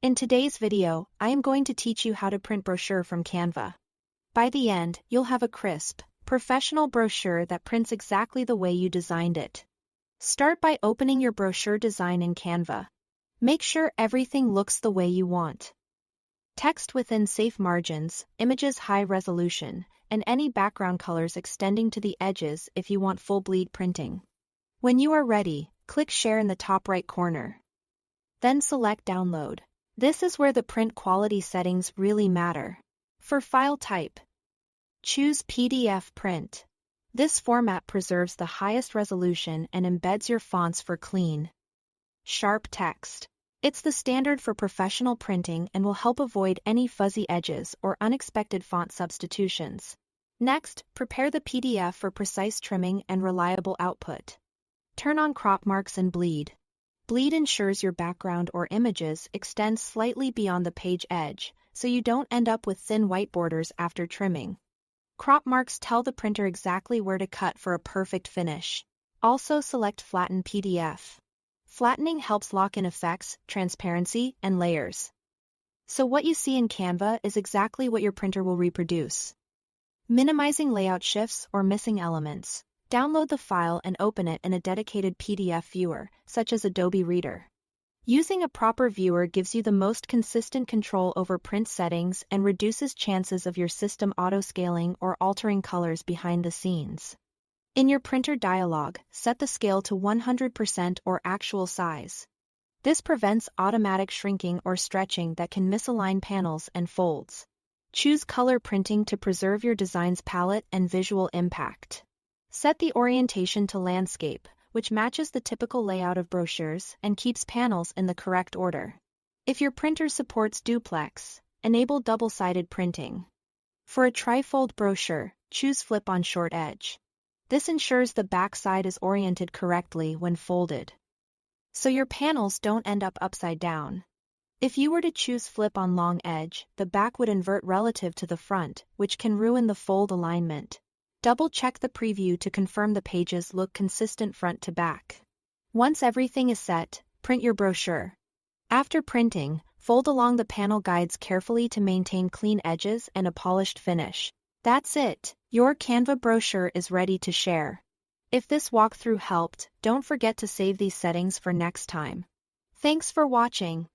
In today's video, I am going to teach you how to print brochure from Canva. By the end, you'll have a crisp, professional brochure that prints exactly the way you designed it. Start by opening your brochure design in Canva. Make sure everything looks the way you want. Text within safe margins, images high resolution, and any background colors extending to the edges if you want full bleed printing. When you are ready, click Share in the top right corner. Then select Download. This is where the print quality settings really matter. For file type, choose PDF print. This format preserves the highest resolution and embeds your fonts for clean, sharp text. It's the standard for professional printing and will help avoid any fuzzy edges or unexpected font substitutions. Next, prepare the PDF for precise trimming and reliable output. Turn on crop marks and bleed. Bleed ensures your background or images extend slightly beyond the page edge, so you don't end up with thin white borders after trimming. Crop marks tell the printer exactly where to cut for a perfect finish. Also select Flatten PDF. Flattening helps lock in effects, transparency, and layers. So what you see in Canva is exactly what your printer will reproduce. Minimizing layout shifts or missing elements. Download the file and open it in a dedicated PDF viewer, such as Adobe Reader. Using a proper viewer gives you the most consistent control over print settings and reduces chances of your system auto-scaling or altering colors behind the scenes. In your printer dialog, set the scale to 100% or actual size. This prevents automatic shrinking or stretching that can misalign panels and folds. Choose color printing to preserve your design's palette and visual impact. Set the orientation to landscape, which matches the typical layout of brochures and keeps panels in the correct order. If your printer supports duplex, enable double-sided printing. For a trifold brochure, choose Flip on Short Edge. This ensures the back side is oriented correctly when folded, so your panels don't end up upside down. If you were to choose Flip on Long Edge, the back would invert relative to the front, which can ruin the fold alignment. Double-check the preview to confirm the pages look consistent front to back. Once everything is set, print your brochure. After printing, fold along the panel guides carefully to maintain clean edges and a polished finish. That's it, your Canva brochure is ready to share. If this walkthrough helped, don't forget to save these settings for next time. Thanks for watching.